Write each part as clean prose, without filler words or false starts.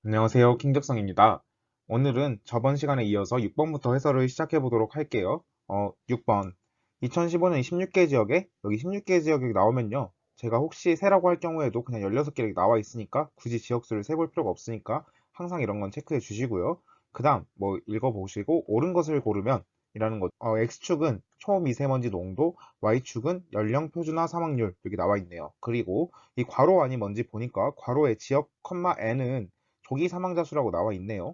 안녕하세요. 킹ገብ성입니다. 오늘은 저번 시간에 이어서 6번부터 해설을 시작해 보도록 할게요. 6번. 2015년 16개 지역에 여기 16개 지역이 나오면요. 제가 혹시 세라고 할 경우에도 그냥 16개 이렇게 나와 있으니까 굳이 지역수를 세볼 필요가 없으니까 항상 이런 건 체크해 주시고요. 그 다음 뭐 읽어보시고 옳은 것을 고르면 이라는 것. X축은 초미세먼지 농도, Y축은 연령 표준화 사망률 여기 나와 있네요. 그리고 이 괄호 안이 뭔지 보니까 괄호에 지역, N은 조기 사망자 수라고 나와 있네요.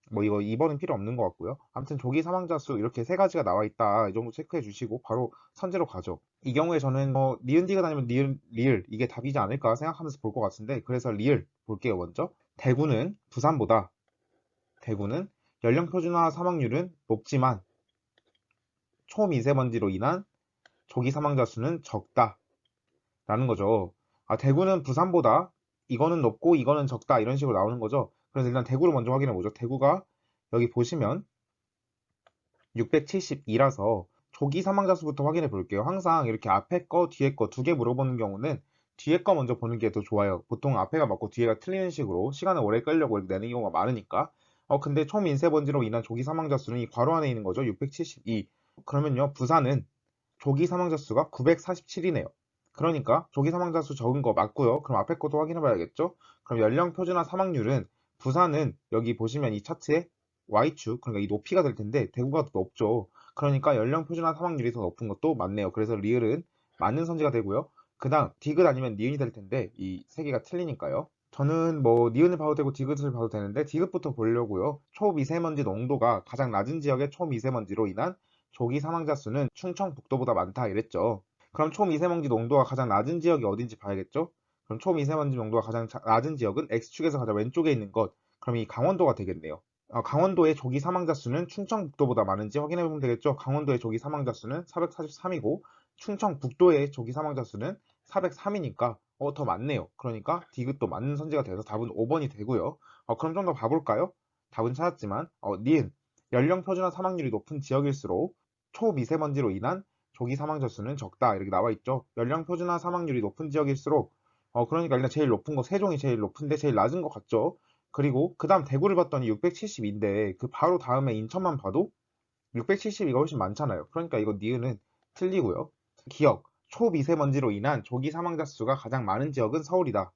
뭐 이거 2번은 필요 없는 것 같고요. 아무튼 조기 사망자 수 이렇게 세 가지가 나와 있다. 이 정도 체크해 주시고 바로 선제로 가죠. 이 경우에 저는 니은 디귿 아니면 니은 리을 이게 답이지 않을까 생각하면서 볼 것 같은데 그래서 리을 볼게요. 먼저 대구는 부산보다 대구는 연령 표준화 사망률은 높지만 초미세먼지로 인한 조기 사망자 수는 적다 라는 거죠. 대구는 부산보다 이거는 높고 이거는 적다 이런 식으로 나오는 거죠. 그래서 일단 대구를 먼저 확인해 보죠. 대구가 여기 보시면 672라서 조기 사망자 수부터 확인해 볼게요. 항상 이렇게 앞에 거, 뒤에 거 두 개 물어보는 경우는 뒤에 거 먼저 보는 게 더 좋아요. 보통 앞에가 맞고 뒤에가 틀리는 식으로 시간을 오래 끌려고 내는 경우가 많으니까. 근데 초민세먼지로 인한 조기 사망자 수는 이 괄호 안에 있는 거죠. 672. 그러면요, 부산은 조기 사망자 수가 947이네요. 그러니까 조기 사망자 수 적은 거 맞고요. 그럼 앞에 것도 확인해 봐야겠죠? 그럼 연령 표준화 사망률은 부산은 여기 보시면 이 차트에 Y축, 그러니까 이 높이가 될 텐데 대구가 더 높죠. 그러니까 연령 표준화 사망률이 더 높은 것도 맞네요. 그래서 리을은 맞는 선지가 되고요. 그 다음 디귿 아니면 니은이 될 텐데 이 세 개가 틀리니까요. 저는 뭐 니은을 봐도 되고 디귿을 봐도 되는데 디귿부터 보려고요. 초미세먼지 농도가 가장 낮은 지역의 초미세먼지로 인한 조기 사망자 수는 충청북도보다 많다 이랬죠. 그럼 초미세먼지 농도가 가장 낮은 지역이 어딘지 봐야겠죠? 그럼 초미세먼지 농도가 가장 낮은 지역은 X축에서 가장 왼쪽에 있는 것. 그럼 이 강원도가 되겠네요. 강원도의 조기 사망자 수는 충청북도보다 많은지 확인해 보면 되겠죠? 강원도의 조기 사망자 수는 443이고 충청북도의 조기 사망자 수는 403이니까 더 많네요. 그러니까 디귿도 맞는 선지가 돼서 답은 5번이 되고요. 그럼 좀 더 봐볼까요? 답은 찾았지만 니은 연령 표준화 사망률이 높은 지역일수록 초미세먼지로 인한 조기 사망자 수는 적다 이렇게 나와 있죠. 연령 표준화 사망률이 높은 지역일수록 그러니까 일단 제일 높은 거 세종이 제일 높은데 제일 낮은 것 같죠. 그리고 그 다음 대구를 봤더니 670인데 그 바로 다음에 인천만 봐도 670이가 훨씬 많잖아요. 그러니까 이거 니은은 틀리고요. 기억, 초미세먼지로 인한 조기 사망자 수가 가장 많은 지역은 서울이다.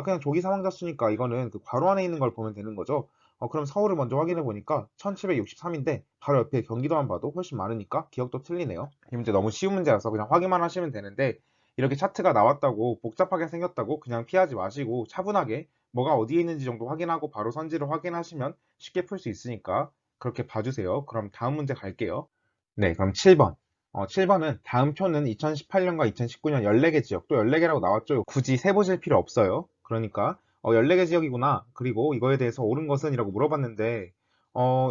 그냥 조기 사망자 수니까 이거는 그 괄호 안에 있는 걸 보면 되는 거죠. 그럼 서울을 먼저 확인해 보니까 1763인데 바로 옆에 경기도만 봐도 훨씬 많으니까 기억도 틀리네요. 이 문제 너무 쉬운 문제라서 그냥 확인만 하시면 되는데 이렇게 차트가 나왔다고 복잡하게 생겼다고 그냥 피하지 마시고 차분하게 뭐가 어디에 있는지 정도 확인하고 바로 선지를 확인하시면 쉽게 풀 수 있으니까 그렇게 봐주세요. 그럼 다음 문제 갈게요. 네, 그럼 7번. 7번은 다음 표는 2018년과 2019년 14개 지역, 또 14개라고 나왔죠. 굳이 세보실 필요 없어요. 그러니까 14개 지역이구나. 그리고 이거에 대해서 옳은 것은 이라고 물어봤는데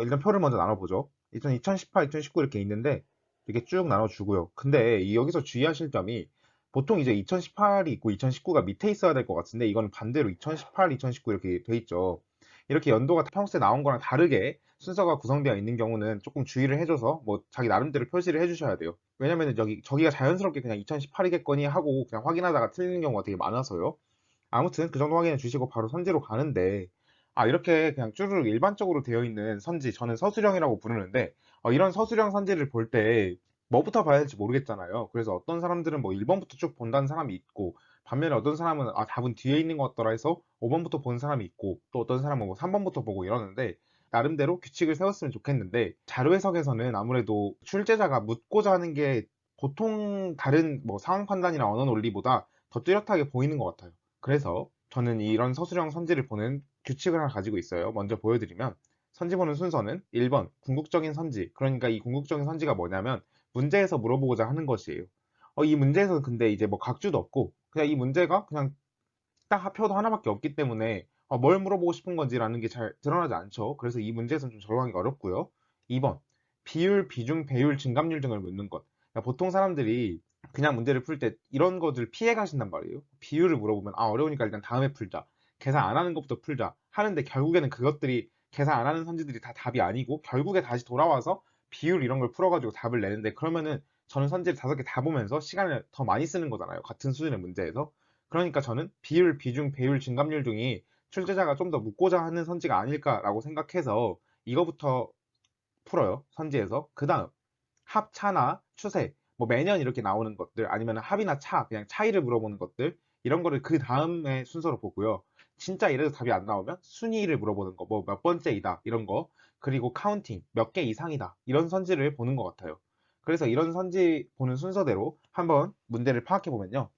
일단 표를 먼저 나눠보죠. 2018, 2019 이렇게 있는데 이렇게 쭉 나눠주고요. 근데 여기서 주의하실 점이 보통 이제 2018이 있고 2019가 밑에 있어야 될 것 같은데 이거는 반대로 2018, 2019 이렇게 돼 있죠. 이렇게 연도가 평소에 나온 거랑 다르게 순서가 구성되어 있는 경우는 조금 주의를 해줘서 뭐 자기 나름대로 표시를 해주셔야 돼요. 왜냐면은 저기가 자연스럽게 그냥 2018이겠거니 하고 그냥 확인하다가 틀리는 경우가 되게 많아서요. 아무튼 그 정도 확인해 주시고 바로 선지로 가는데 이렇게 그냥 쭈르륵 일반적으로 되어 있는 선지 저는 서술형이라고 부르는데 이런 서술형 선지를 볼 때 뭐부터 봐야 할지 모르겠잖아요. 그래서 어떤 사람들은 뭐 1번부터 쭉 본다는 사람이 있고 반면에 어떤 사람은 답은 뒤에 있는 것 같더라 해서 5번부터 보는 사람이 있고 또 어떤 사람은 뭐 3번부터 보고 이러는데 나름대로 규칙을 세웠으면 좋겠는데 자료 해석에서는 아무래도 출제자가 묻고자 하는 게 보통 다른 뭐 상황 판단이나 언어 논리보다 더 뚜렷하게 보이는 것 같아요. 그래서 저는 이런 서술형 선지를 보는 규칙을 하나 가지고 있어요. 먼저 보여드리면 선지 보는 순서는 1번 궁극적인 선지. 그러니까 이 궁극적인 선지가 뭐냐면 문제에서 물어보고자 하는 것이에요. 이 문제에서는 근데 이제 뭐 각주도 없고 그냥 이 문제가 그냥 딱 표도 하나밖에 없기 때문에 뭘 물어보고 싶은 건지라는 게 잘 드러나지 않죠. 그래서 이 문제에서는 좀 적용하기 어렵고요. 2번 비율, 비중, 배율, 증감률 등을 묻는 것. 그러니까 보통 사람들이 그냥 문제를 풀 때 이런 것들 피해 가신단 말이에요. 비율을 물어보면 어려우니까 일단 다음에 풀자. 계산 안 하는 것부터 풀자. 하는데 결국에는 그것들이 계산 안 하는 선지들이 다 답이 아니고 결국에 다시 돌아와서 비율 이런 걸 풀어가지고 답을 내는데 그러면은 저는 선지를 5개 다 보면서 시간을 더 많이 쓰는 거잖아요. 같은 수준의 문제에서. 그러니까 저는 비율, 비중, 배율, 증감률 중이 출제자가 좀 더 묻고자 하는 선지가 아닐까라고 생각해서 이거부터 풀어요. 선지에서. 그 다음 합차나 추세, 뭐 매년 이렇게 나오는 것들, 아니면 합이나 차, 그냥 차이를 물어보는 것들, 이런 거를 그 다음에 순서로 보고요. 진짜 이래도 답이 안 나오면 순위를 물어보는 거, 뭐 몇 번째이다 이런 거, 그리고 카운팅 몇 개 이상이다 이런 선지를 보는 것 같아요. 그래서 이런 선지 보는 순서대로 한번 문제를 파악해 보면요.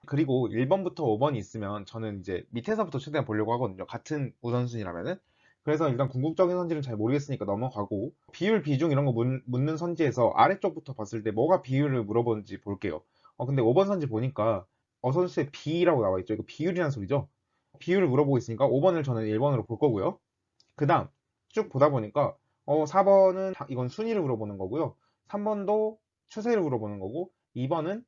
그리고 1번부터 5번이 있으면 저는 이제 밑에서부터 최대한 보려고 하거든요. 같은 우선순위라면은. 그래서 일단 궁극적인 선지는 잘 모르겠으니까 넘어가고, 비율, 비중 이런 거 묻는 선지에서 아래쪽부터 봤을 때 뭐가 비율을 물어보는지 볼게요. 근데 5번 선지 보니까 어선수의 비라고 나와 있죠. 이거 비율이라는 소리죠. 비율을 물어보고 있으니까 5번을 저는 1번으로 볼 거고요. 그 다음 쭉 보다 보니까 4번은 이건 순위를 물어보는 거고요. 3번도 추세를 물어보는 거고, 2번은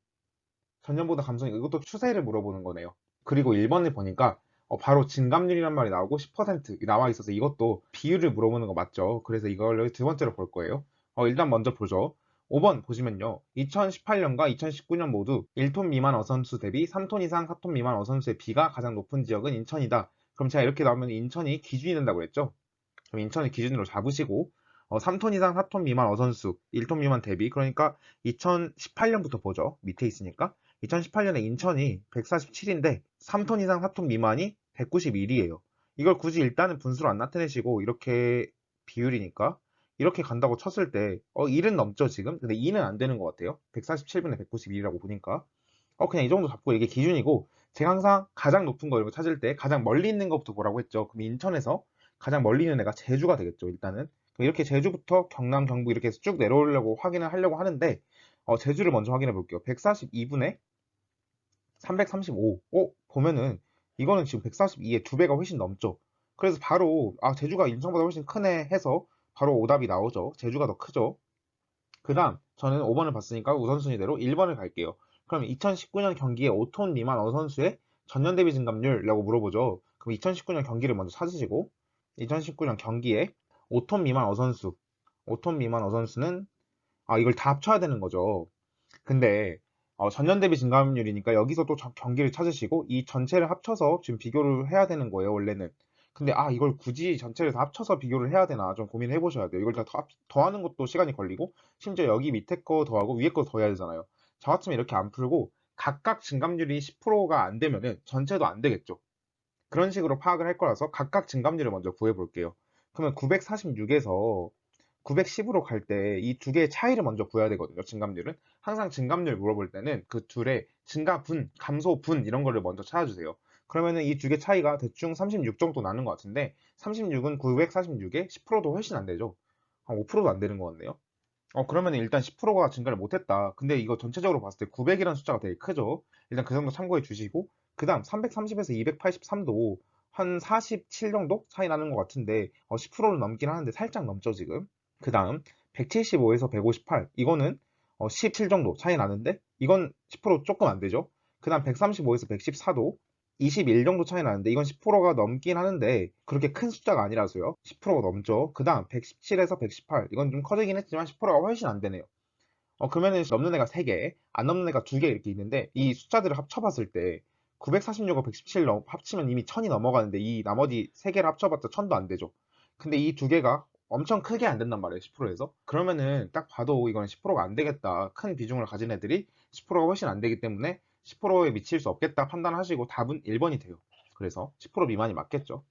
전년보다 감소니까 이것도 추세를 물어보는 거네요. 그리고 1번을 보니까 바로 증감률이란 말이 나오고 10% 나와 있어서 이것도 비율을 물어보는 거 맞죠? 그래서 이걸 두 번째로 볼 거예요. 일단 먼저 보죠. 5번 보시면요. 2018년과 2019년 모두 1톤 미만 어선수 대비 3톤 이상 4톤 미만 어선수의 비가 가장 높은 지역은 인천이다. 그럼 제가 이렇게 나오면 인천이 기준이 된다고 그랬죠? 그럼 인천을 기준으로 잡으시고 3톤 이상 4톤 미만 어선수 1톤 미만 대비, 그러니까 2018년부터 보죠. 밑에 있으니까 2018년에 인천이 147인데 3톤 이상 4톤 미만이 191이에요. 이걸 굳이 일단은 분수로 안 나타내시고 이렇게 비율이니까 이렇게 간다고 쳤을 때 1은 넘죠 지금. 근데 2는 안 되는 것 같아요. 147분에 191이라고 보니까 그냥 이 정도 잡고 이게 기준이고, 제가 항상 가장 높은 거 이런 거 찾을 때 가장 멀리 있는 것부터 보라고 했죠. 그럼 인천에서 가장 멀리 있는 애가 제주가 되겠죠, 일단은. 그럼 이렇게 제주부터 경남, 경북 이렇게 해서 쭉 내려오려고 확인을 하려고 하는데, 제주를 먼저 확인해 볼게요. 142분에 335. 보면은 이거는 지금 142의 두 배가 훨씬 넘죠. 그래서 바로 제주가 인천보다 훨씬 크네 해서 바로 오답이 나오죠. 제주가 더 크죠. 그 다음 저는 5번을 봤으니까 우선순위대로 1번을 갈게요. 그럼 2019년 경기에 5톤 미만 어선수의 전년 대비 증감률이라고 물어보죠. 그럼 2019년 경기를 먼저 찾으시고, 2019년 경기에 5톤 미만 어선수, 5톤 미만 어선수는 이걸 다 합쳐야 되는 거죠. 근데 전년 대비 증감률이니까 여기서 또 경기를 찾으시고 이 전체를 합쳐서 지금 비교를 해야 되는 거예요, 원래는. 근데 이걸 굳이 전체를 다 합쳐서 비교를 해야 되나 좀 고민해 보셔야 돼요. 이걸 다 더하는 것도 시간이 걸리고, 심지어 여기 밑에 거 더하고 위에 거 더해야 되잖아요. 저 같으면 이렇게 안 풀고 각각 증감률이 10%가 안 되면은 전체도 안 되겠죠. 그런 식으로 파악을 할 거라서 각각 증감률을 먼저 구해 볼게요. 그러면 946에서 910으로 갈 때 이 두 개의 차이를 먼저 구해야 되거든요. 증감률은 항상 증감률 물어볼 때는 그 둘의 증가분, 감소분 이런 거를 먼저 찾아주세요. 그러면은 이 두 개 차이가 대충 36 정도 나는 것 같은데, 36은 946에 10%도 훨씬 안 되죠. 한 5%도 안 되는 것 같네요. 그러면 일단 10%가 증가를 못했다. 근데 이거 전체적으로 봤을 때 900이라는 숫자가 되게 크죠. 일단 그 정도 참고해 주시고, 그 다음 330에서 283도 한 47 정도 차이 나는 것 같은데 10%를 넘긴 하는데 살짝 넘죠 지금. 그 다음 175에서 158, 이거는 17 정도 차이 나는데 이건 10% 조금 안 되죠. 그 다음 135에서 114도 21 정도 차이 나는데 이건 10%가 넘긴 하는데 그렇게 큰 숫자가 아니라서요. 10%가 넘죠. 그 다음 117에서 118, 이건 좀 커지긴 했지만 10%가 훨씬 안 되네요. 그러면은 넘는 애가 3개, 안 넘는 애가 2개 이렇게 있는데, 이 숫자들을 합쳐봤을 때 946과 117 합치면 이미 1000이 넘어가는데 이 나머지 3개를 합쳐봤자 1000도 안 되죠. 근데 이 두 개가 엄청 크게 안 된단 말이에요, 10%에서. 그러면은 딱 봐도 이건 10%가 안 되겠다. 큰 비중을 가진 애들이 10%가 훨씬 안 되기 때문에 10%에 미칠 수 없겠다 판단하시고 답은 1번이 돼요. 그래서 10% 미만이 맞겠죠.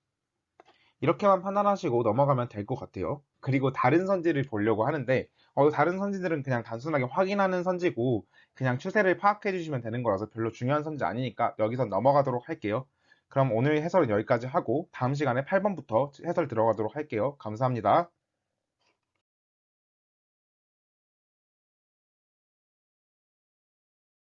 이렇게만 판단하시고 넘어가면 될 것 같아요. 그리고 다른 선지를 보려고 하는데, 다른 선지들은 그냥 단순하게 확인하는 선지고 그냥 추세를 파악해 주시면 되는 거라서 별로 중요한 선지 아니니까 여기서 넘어가도록 할게요. 그럼 오늘 해설은 여기까지 하고 다음 시간에 8번부터 해설 들어가도록 할게요. 감사합니다.